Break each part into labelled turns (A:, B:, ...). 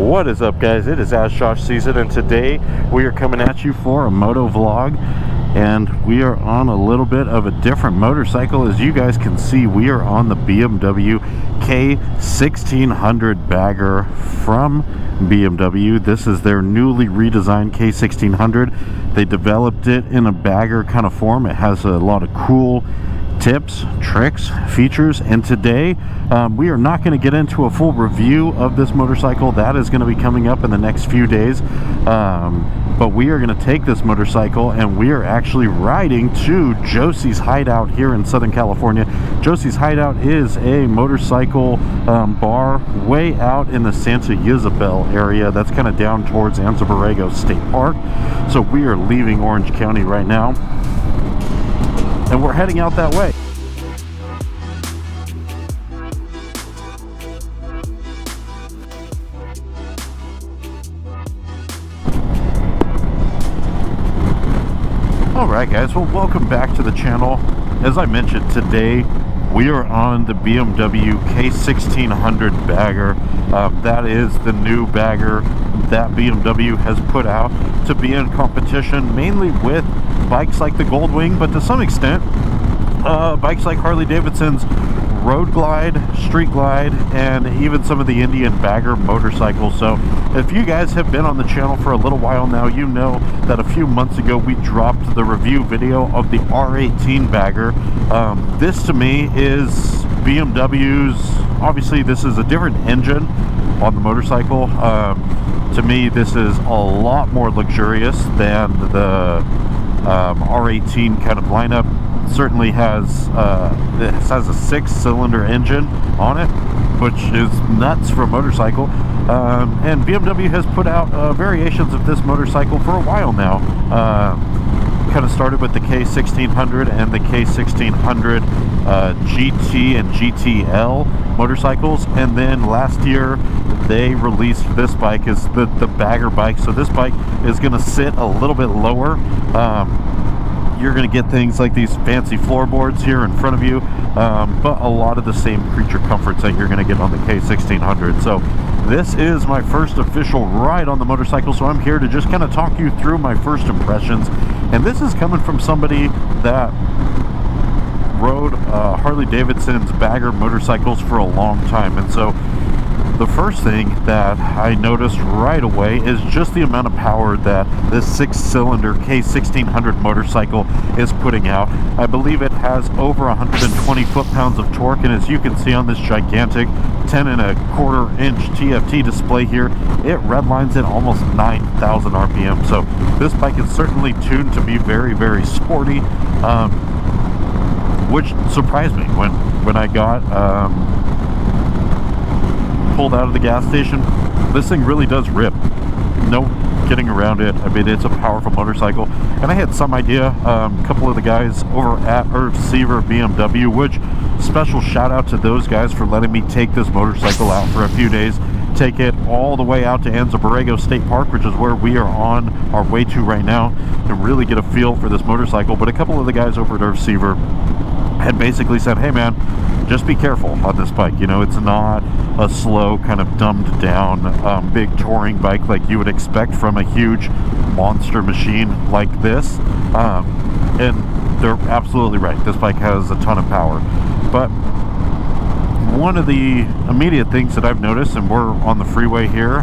A: What is up, guys? It is Josh season, and today we are coming at you for a moto vlog, and we are on a little bit of a different motorcycle. As you guys can see, we are on the Bmw K1600 bagger from BMW. This is their newly redesigned K1600. They developed it in a bagger kind of form. It has a lot of cool tips, tricks, features, and today we are not going to get into a full review of this motorcycle. That is going to be coming up in the next few days, but we are going to take this motorcycle and we are actually riding to Josie's Hideout here in Southern California. Josie's Hideout is a motorcycle bar way out in the Santa Isabel area. That's kind of down towards Anza Borrego State Park. So we are leaving Orange County right now, and we're heading out that way. Alright guys, well, welcome back to the channel. As I mentioned, today we are on the BMW K1600 bagger. That is the new bagger that BMW has put out to be in competition mainly with bikes like the Goldwing, but to some extent bikes like Harley Davidson's Road Glide, Street Glide, and even some of the Indian bagger motorcycles. So if you guys have been on the channel for a little while now, you know that a few months ago we dropped the review video of the R18 bagger. This to me is BMW's, obviously this is a different engine on the motorcycle. To me this is a lot more luxurious than the R18 kind of lineup. Certainly has this has a 6-cylinder engine on it, which is nuts for a motorcycle. And BMW has put out variations of this motorcycle for a while now. Kind of started with the K1600 and the K1600 GT and GTL motorcycles, and then last year they released this bike as the bagger bike. So this bike is going to sit a little bit lower. You're going to get things like these fancy floorboards here in front of you, but a lot of the same creature comforts that you're going to get on the K1600. So this is my first official ride on the motorcycle, so I'm here to just kind of talk you through my first impressions. And this is coming from somebody that rode Harley Davidson's bagger motorcycles for a long time. And so the first thing that I noticed right away is just the amount of power that this 6-cylinder K1600 motorcycle is putting out. I believe it has over 120 foot-pounds of torque, and as you can see on this gigantic 10.25 inch TFT display here, it redlines at almost 9,000 RPM. So this bike is certainly tuned to be very, very sporty, which surprised me when I got pulled out of the gas station. This thing really does rip. No getting around it. I mean, it's a powerful motorcycle, and I had some idea. A couple of the guys over at Irv Seaver BMW, which special shout out to those guys for letting me take this motorcycle out for a few days, take it all the way out to Anza Borrego State Park, which is where we are on our way to right now, and really get a feel for this motorcycle. But a couple of the guys over at Irv Seaver had basically said, hey man, just be careful on this bike. You know, it's not a slow, kind of dumbed down big touring bike like you would expect from a huge monster machine like this. And they're absolutely right. This bike has a ton of power. But one of the immediate things that I've noticed, and we're on the freeway here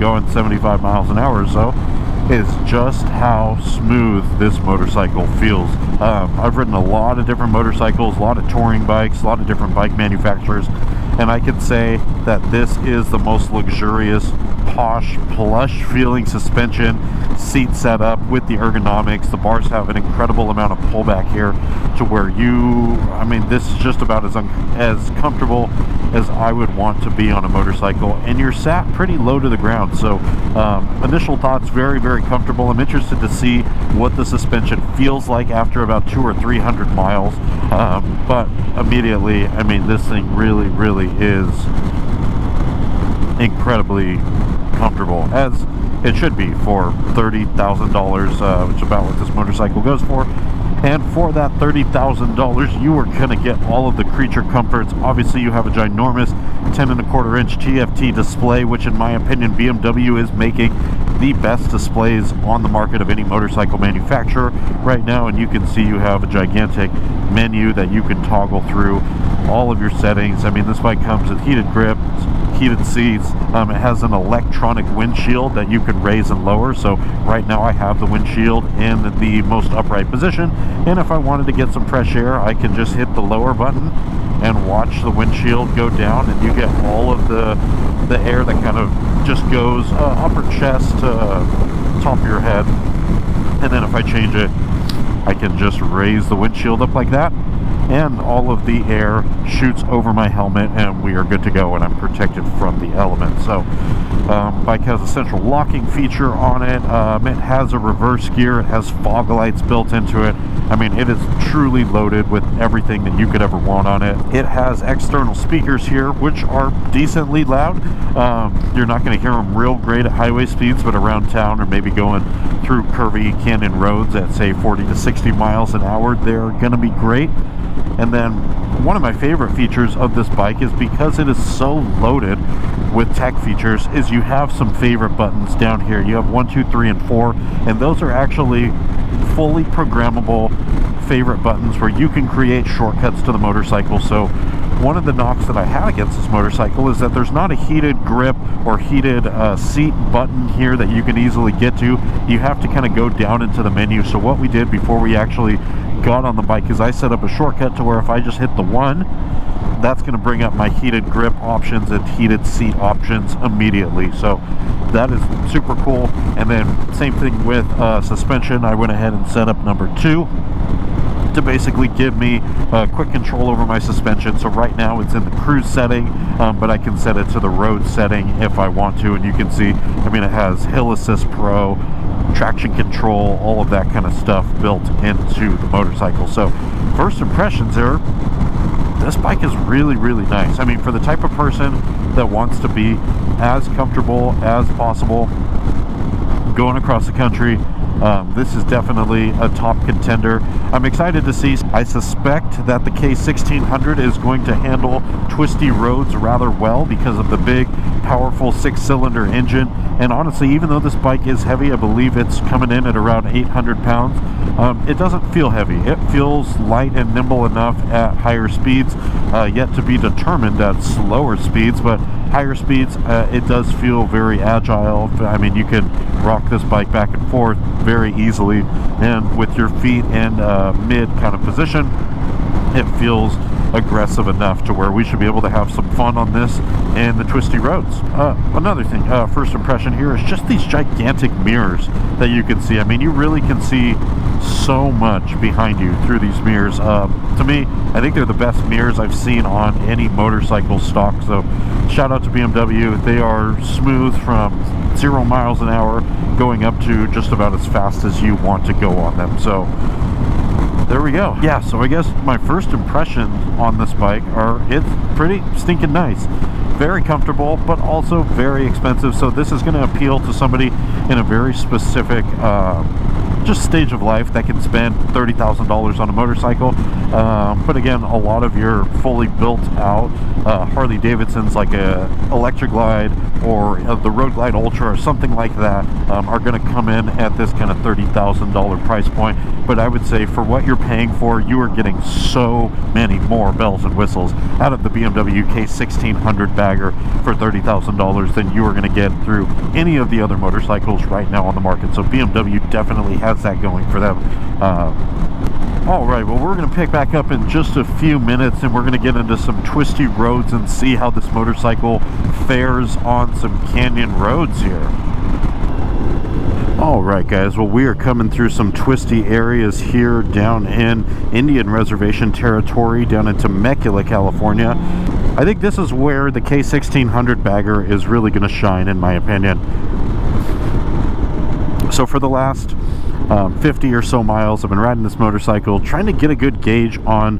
A: going 75 miles an hour or so, is just how smooth this motorcycle feels. I've ridden a lot of different motorcycles, a lot of touring bikes, a lot of different bike manufacturers, and I can say that this is the most luxurious, posh, plush feeling suspension, seat setup with the ergonomics. The bars have an incredible amount of pullback here to where I mean, this is just about as comfortable as I would want to be on a motorcycle, and you're sat pretty low to the ground. So initial thoughts, very, very comfortable. I'm interested to see what the suspension feels like after about 200 or 300 miles, but immediately, I mean, this thing really, really is incredibly comfortable, as it should be for $30,000, which is about what this motorcycle goes for. And for that $30,000, you are going to get all of the creature comforts. Obviously, you have a ginormous 10.25-inch TFT display, which in my opinion, BMW is making the best displays on the market of any motorcycle manufacturer right now. And you can see you have a gigantic menu that you can toggle through all of your settings. I mean, this bike comes with heated grips, heated seats. It has an electronic windshield that you can raise and lower. So right now I have the windshield in the most upright position, and if I wanted to get some fresh air, I can just hit the lower button and watch the windshield go down, and you get all of the air that kind of just goes upper chest to top of your head. And then if I change it, I can just raise the windshield up like that, and all of the air shoots over my helmet, and we are good to go, and I'm protected from the elements. So bike has a central locking feature on it. It has a reverse gear. It has fog lights built into it. I mean, it is truly loaded with everything that you could ever want on it. It has external speakers here, which are decently loud. You're not going to hear them real great at highway speeds, but around town or maybe going through curvy canyon roads at say 40 to 60 miles an hour, they're going to be great. And then one of my favorite features of this bike is because it is so loaded with tech features is you have some favorite buttons down here. You have 1, 2, 3, and 4, and those are actually fully programmable favorite buttons where you can create shortcuts to the motorcycle. So one of the knocks that I had against this motorcycle is that there's not a heated grip or heated seat button here that you can easily get to. You have to kind of go down into the menu. So what we did before we actually got on the bike is I set up a shortcut to where if I just hit the 1, that's going to bring up my heated grip options and heated seat options immediately. So that is super cool. And then same thing with suspension. I went ahead and set up number 2 to basically give me quick control over my suspension. So right now it's in the cruise setting, but I can set it to the road setting if I want to. And you can see, I mean, it has Hill Assist Pro, traction control, all of that kind of stuff built into the motorcycle. So first impressions here, this bike is really, really nice. I mean, for the type of person that wants to be as comfortable as possible going across the country, this is definitely a top contender. I'm excited to see. I suspect that the K1600 is going to handle twisty roads rather well because of the big, powerful 6-cylinder engine. And honestly, even though this bike is heavy, I believe it's coming in at around 800 pounds, it doesn't feel heavy. It feels light and nimble enough at higher speeds, yet to be determined at slower speeds, but higher speeds, it does feel very agile. I mean, you can rock this bike back and forth very easily, and with your feet in mid kind of position, it feels aggressive enough to where we should be able to have some fun on this and the twisty roads. Another thing, first impression here is just these gigantic mirrors that you can see. I mean, you really can see so much behind you through these mirrors. To me, I think they're the best mirrors I've seen on any motorcycle stock. So shout out to BMW. They are smooth from 0 miles an hour going up to just about as fast as you want to go on them. So there we go. Yeah, so I guess my first impression on this bike are it's pretty stinking nice. Very comfortable, but also very expensive. So this is going to appeal to somebody in a very specific just stage of life that can spend $30,000 on a motorcycle. But again, a lot of your fully built out Harley Davidsons like a Electric Glide or the Road Glide Ultra or something like that are going to come in at this kind of $30,000 price point. But I would say for what you're paying for, you are getting so many more bells and whistles out of the BMW K1600 bagger for $30,000 than you are going to get through any of the other motorcycles right now on the market. So BMW definitely has that going for them. Alright, well, we're going to pick back up in just a few minutes, and we're going to get into some twisty roads and see how this motorcycle fares on some canyon roads here. Alright guys, well, we are coming through some twisty areas here down in Indian Reservation territory down in Temecula, California. I think this is where the K1600 bagger is really going to shine, in my opinion. So for the last 50 or so miles, I've been riding this motorcycle trying to get a good gauge on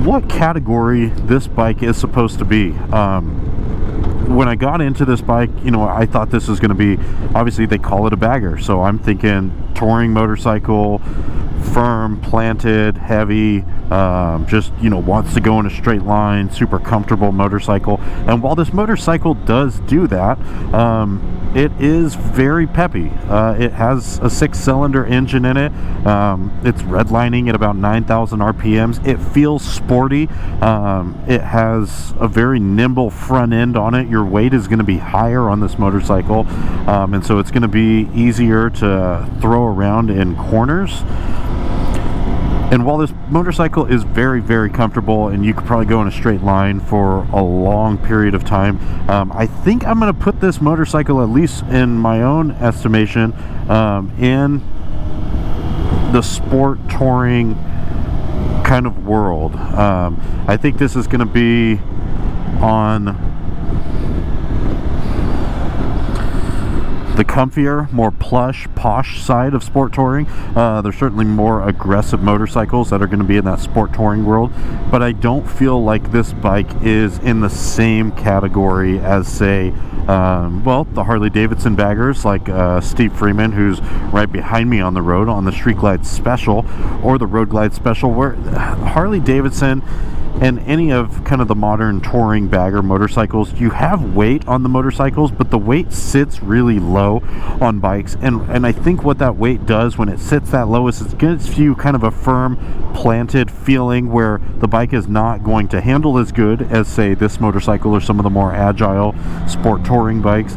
A: what category this bike is supposed to be. When I got into this bike, you know, I thought this was going to be, obviously they call it a bagger, so I'm thinking touring motorcycle, firm, planted, heavy, just, you know, wants to go in a straight line, super comfortable motorcycle. And while this motorcycle does do that, it is very peppy. It has a 6-cylinder engine in it. It's redlining at about 9,000 RPMs. It feels sporty. It has a very nimble front end on it. Your weight is going to be higher on this motorcycle, and so it's going to be easier to throw around in corners. And while this motorcycle is very, very comfortable and you could probably go in a straight line for a long period of time, I think I'm going to put this motorcycle, at least in my own estimation, in the sport touring kind of world. I think this is going to be on the comfier, more plush, posh side of sport touring. There's certainly more aggressive motorcycles that are going to be in that sport touring world, but I don't feel like this bike is in the same category as, say, well, the Harley Davidson baggers like Steve Freeman, who's right behind me on the road on the Street Glide Special or the Road Glide Special, where Harley Davidson and any of kind of the modern touring bagger motorcycles, you have weight on the motorcycles, but the weight sits really low on bikes, and I think what that weight does when it sits that low is it gives you kind of a firm, planted feeling where the bike is not going to handle as good as, say, this motorcycle or some of the more agile sport touring bikes,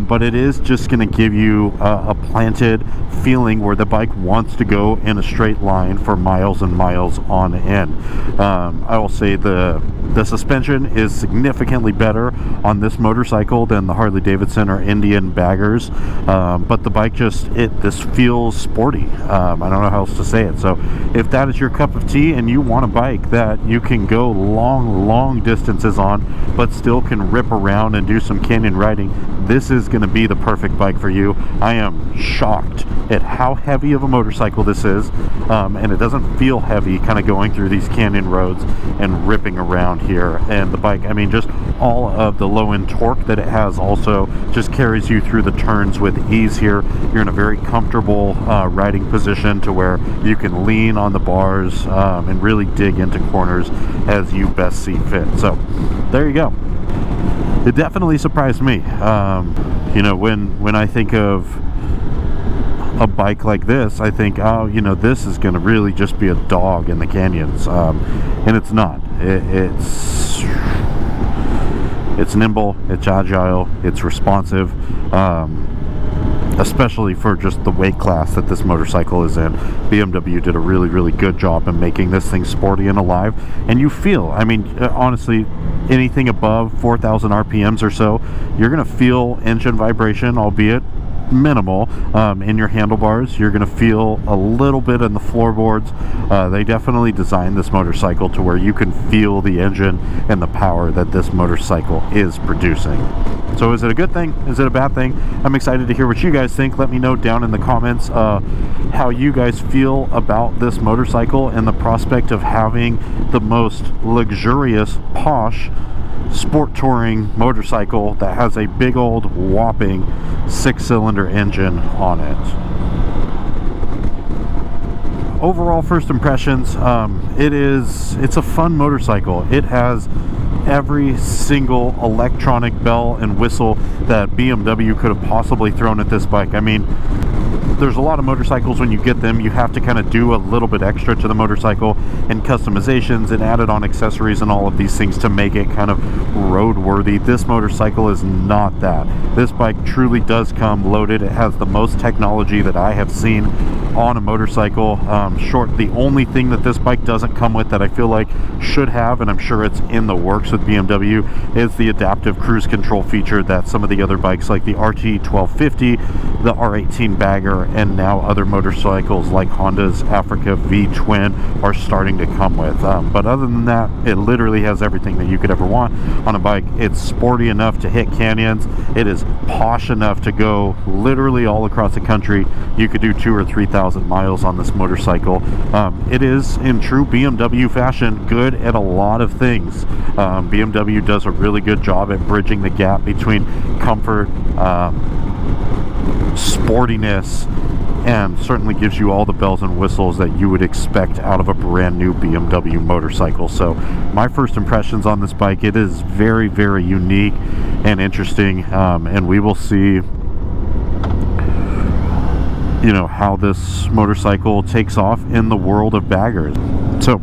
A: but it is just going to give you a planted feeling where the bike wants to go in a straight line for miles and miles on end. I will say the suspension is significantly better on this motorcycle than the Harley Davidson or Indian baggers, but the bike this feels sporty. I don't know how else to say it. So if that is your cup of tea and you want a bike that you can go long distances on but still can rip around and do some canyon riding, this is going to be the perfect bike for you. I am shocked at how heavy of a motorcycle this is, and it doesn't feel heavy kind of going through these canyon roads and ripping around here. And the bike, I mean, just all of the low end torque that it has also just carries you through the turns with ease here. You're in a very comfortable riding position to where you can lean on the bars and really dig into corners as you best see fit. So there you go. It definitely surprised me. You know, when I think of a bike like this, I think, oh, you know, this is going to really just be a dog in the canyons, and it's not. It's nimble, it's agile, it's responsive, especially for just the weight class that this motorcycle is in. BMW did a really good job in making this thing sporty and alive, and you feel, I mean, honestly, anything above 4,000 RPMs or so, you're going to feel engine vibration, albeit minimal, in your handlebars. You're going to feel a little bit in the floorboards. They definitely designed this motorcycle to where you can feel the engine and the power that this motorcycle is producing. So is it a good thing? Is it a bad thing? I'm excited to hear what you guys think. Let me know down in the comments how you guys feel about this motorcycle and the prospect of having the most luxurious, posh sport touring motorcycle that has a big old whopping 6-cylinder engine on it. Overall first impressions, it's a fun motorcycle. It has every single electronic bell and whistle that BMW could have possibly thrown at this bike. I mean, there's a lot of motorcycles, when you get them, you have to kind of do a little bit extra to the motorcycle and customizations and added on accessories and all of these things to make it kind of roadworthy. This motorcycle is not that. This bike truly does come loaded. It has the most technology that I have seen on a motorcycle. The only thing that this bike doesn't come with that I feel like should have, and I'm sure it's in the works with BMW, is the adaptive cruise control feature that some of the other bikes like the RT1250, the R18 bagger, and now other motorcycles like Honda's Africa V-Twin are starting to come with. But other than that, it literally has everything that you could ever want on a bike. It's sporty enough to hit canyons. It is posh enough to go literally all across the country. You could do 2,000 or 3,000 miles on this motorcycle. It is, in true BMW fashion, good at a lot of things. BMW does a really good job at bridging the gap between comfort, sportiness, and certainly gives you all the bells and whistles that you would expect out of a brand new BMW motorcycle. So my first impressions on this bike, it is very, very unique and interesting, and we will see, you know, how this motorcycle takes off in the world of baggers. So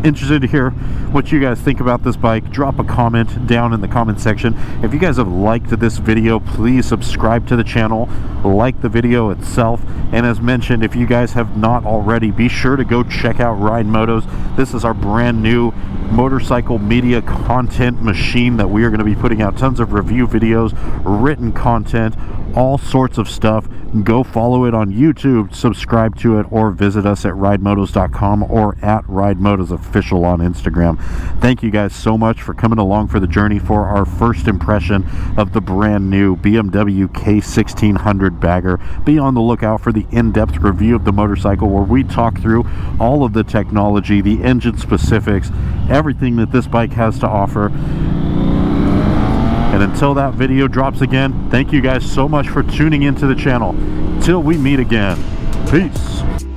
A: interested to hear what you guys think about this bike. Drop a comment down in the comment section. If you guys have liked this video, please subscribe to the channel, like the video itself, and as mentioned, if you guys have not already, be sure to go check out Ride Motos. This is our brand new motorcycle media content machine that we are going to be putting out tons of review videos, written content, all sorts of stuff. Go follow it on YouTube, subscribe to it, or visit us at ridemotos.com or at ridemotos.official on Instagram. Thank you guys so much for coming along for the journey for our first impression of the brand new BMW K1600 bagger. Be on the lookout for the in-depth review of the motorcycle, where we talk through all of the technology, the engine specifics, everything that this bike has to offer. And until that video drops again, thank you guys so much for tuning into the channel. Till we meet again, peace.